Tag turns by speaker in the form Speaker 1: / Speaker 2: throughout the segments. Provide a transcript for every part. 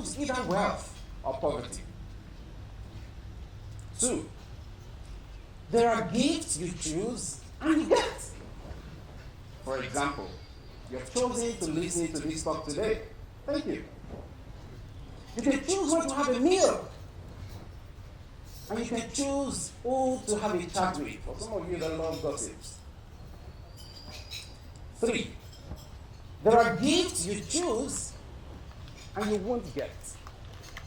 Speaker 1: choose either wealth or poverty. 2, there are gifts you choose and you get. For example, you have chosen to listen to this talk today. Thank you. You can choose when to have a meal. And you can choose who to have a chat with. For some of you that love gossips. 3, there are gifts you choose and you won't get.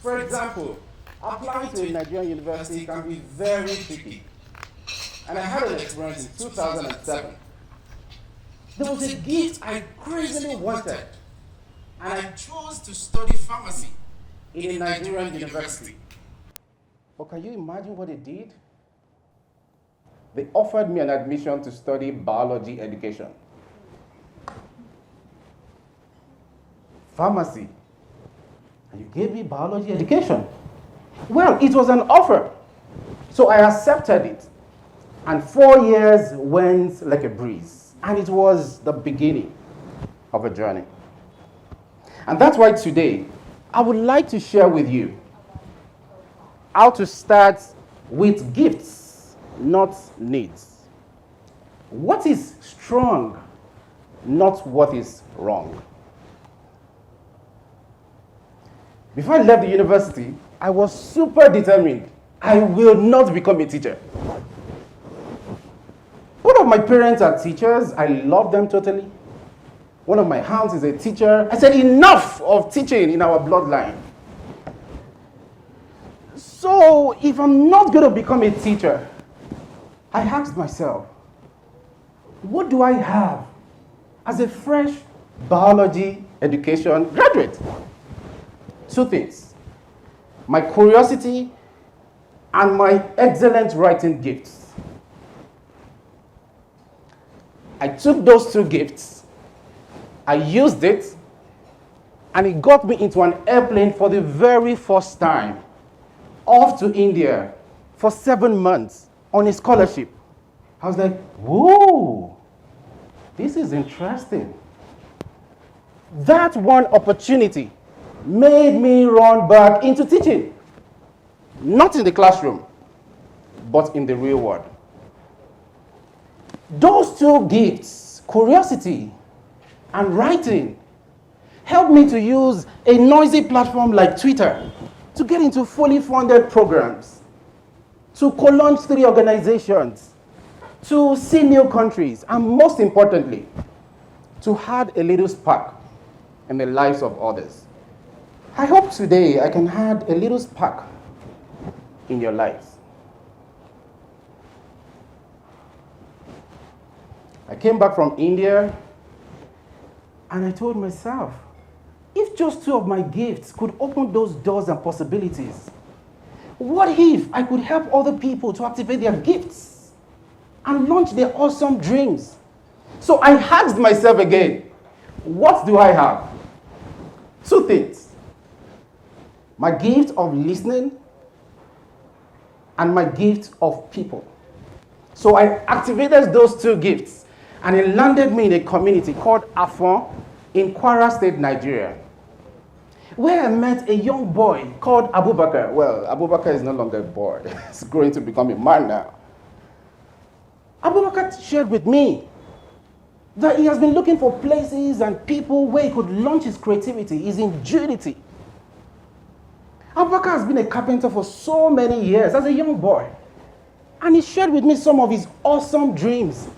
Speaker 1: For example, applying to a Nigerian university can be very tricky. And I had an experience in 2007. There was a gift I crazily wanted, and I chose to study pharmacy in a Nigerian university. But can you imagine what they did? They offered me an admission to study biology education. Pharmacy. And you gave me biology education. Well, it was an offer. So I accepted it. And 4 years went like a breeze. And it was the beginning of a journey. And that's why today, I would like to share with you how to start with gifts, not needs. What is strong, not what is wrong. Before I left the university, I was super determined. I will not become a teacher. Both of my parents are teachers. I love them totally. One of my aunts is a teacher. I said, enough of teaching in our bloodline. So if I'm not going to become a teacher, I asked myself, what do I have as a fresh biology education graduate? 2 things, my curiosity and my excellent writing gifts. I took those 2 gifts, I used it, and it got me into an airplane for the very first time, off to India for 7 months on a scholarship. I was like, whoa, this is interesting. That one opportunity made me run back into teaching. Not in the classroom, but in the real world. Those 2 gifts, curiosity and writing, helped me to use a noisy platform like Twitter to get into fully funded programs, to co-launch 3 organizations, to see new countries, and most importantly, to add a little spark in the lives of others. I hope today I can add a little spark in your lives. I came back from India and I told myself, if just 2 of my gifts could open those doors and possibilities, what if I could help other people to activate their gifts and launch their awesome dreams? So I asked myself again, what do I have? 2 things. My gift of listening and my gift of people. So I activated those 2 gifts and it landed me in a community called Afon in Kwara State, Nigeria, where I met a young boy called Abubakar. Well, Abubakar is no longer a boy. He's growing to become a man now. Abubakar shared with me that he has been looking for places and people where he could launch his creativity, his ingenuity. Abubakar has been a carpenter for so many years as a young boy. And he shared with me some of his awesome dreams.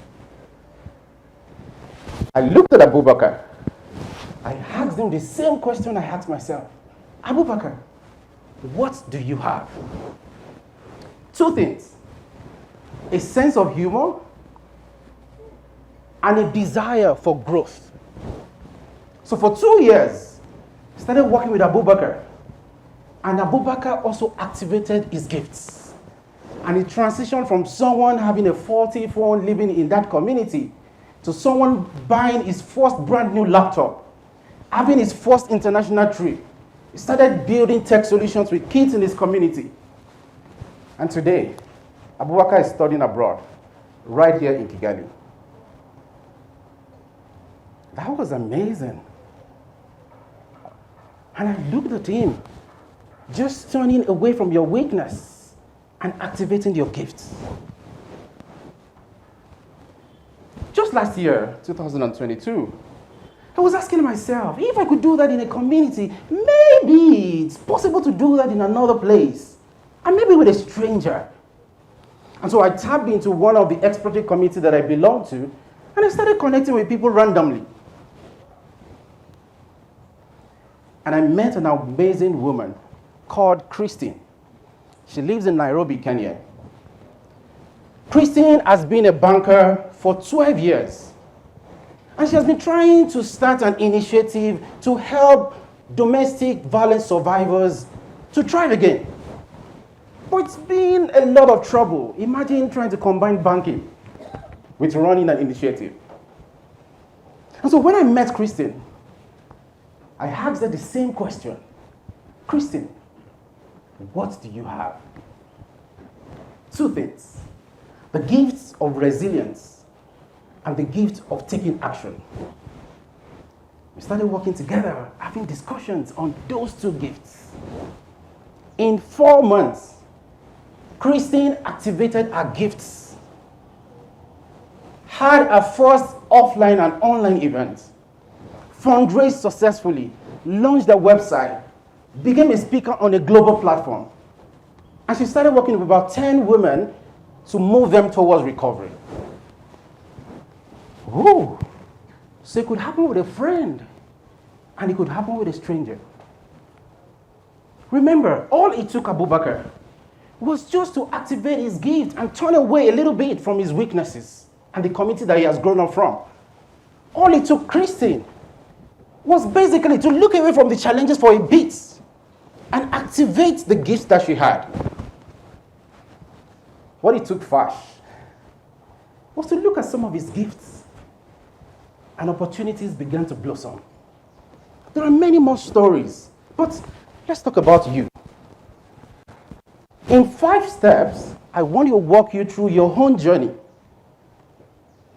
Speaker 1: I looked at Abubakar. I asked him the same question I asked myself. Abubakar, what do you have? 2 things. A sense of humor and a desire for growth. So for 2 years, I started working with Abubakar. And Abubakar also activated his gifts. And he transitioned from someone having a faulty phone living in that community to someone buying his first brand new laptop, having his first international trip. He started building tech solutions with kids in his community. And today, Abubakar is studying abroad, right here in Kigali. That was amazing. And I looked at him, just turning away from your weakness and activating your gifts. Just last year, 2022, I was asking myself, if I could do that in a community, maybe it's possible to do that in another place, and maybe with a stranger. And so I tapped into one of the expatriate committees that I belong to, and I started connecting with people randomly. And I met an amazing woman called Christine. She lives in Nairobi, Kenya. Christine has been a banker for 12 years. And she has been trying to start an initiative to help domestic violence survivors to thrive again. But it's been a lot of trouble. Imagine trying to combine banking with running an initiative. And so when I met Christine, I asked her the same question. Christine, what do you have? Two things. The gifts of resilience and the gift of taking action. We started working together, having discussions on those two gifts. In 4 months, Christine activated her gifts, had her first offline and online event, fundraised successfully, launched a website, became a speaker on a global platform. And she started working with about 10 women to move them towards recovery. Ooh, so it could happen with a friend, and it could happen with a stranger. Remember, all it took Abubakar was just to activate his gift and turn away a little bit from his weaknesses and the community that he has grown up from. All it took Christine was basically to look away from the challenges for a bit and activate the gifts that she had. What it took Fash was to look at some of his gifts, and opportunities began to blossom. There are many more stories, but let's talk about you. In 5 steps, I want to walk you through your own journey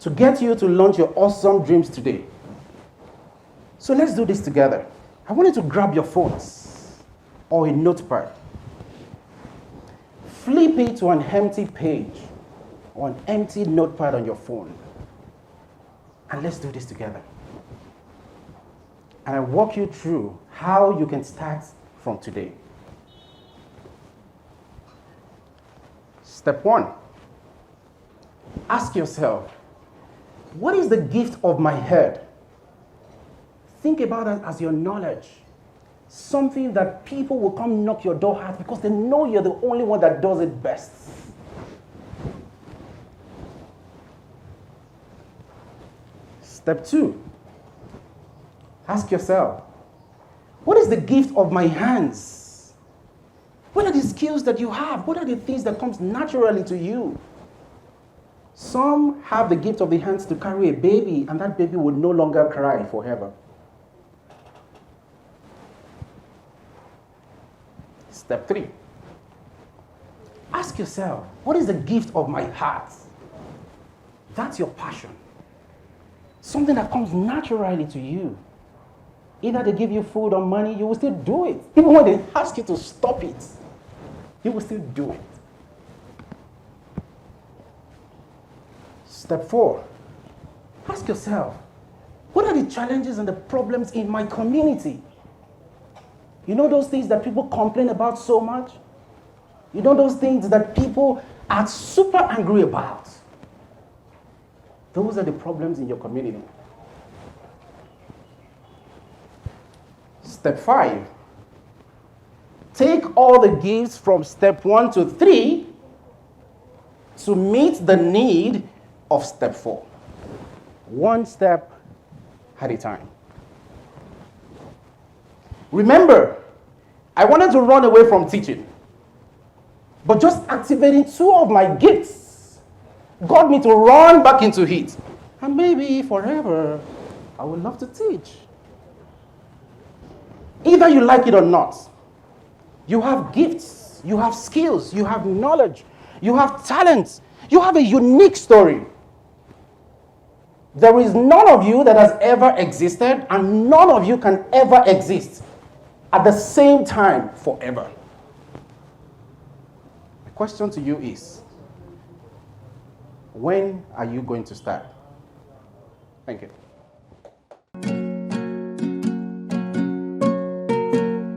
Speaker 1: to get you to launch your awesome dreams today. So let's do this together. I want you to grab your phones or a notepad. Flip it to an empty page or an empty notepad on your phone. And let's do this together. And I walk you through how you can start from today. Step 1. Ask yourself, what is the gift of my head? Think about it as your knowledge. Something that people will come knock your door at because they know you're the only one that does it best. Step 2. Ask yourself, what is the gift of my hands? What are the skills that you have? What are the things that comes naturally to you? Some have the gift of the hands to carry a baby, and that baby will no longer cry forever. Step 3. Ask yourself, what is the gift of my heart? That's your passion. Something that comes naturally to you. Either they give you food or money, you will still do it. Even when they ask you to stop it, you will still do it. Step 4. Ask yourself, what are the challenges and the problems in my community? You know those things that people complain about so much? You know those things that people are super angry about? Those are the problems in your community. Step 5. Take all the gifts from step 1 to 3 to meet the need of step 4. One step at a time. Remember, I wanted to run away from teaching, but just activating 2 of my gifts got me to run back into it. And maybe forever, I would love to teach. Either you like it or not, you have gifts, you have skills, you have knowledge, you have talents, you have a unique story. There is none of you that has ever existed, and none of you can ever exist at the same time forever. My question to you is, when are you going to start? Thank you.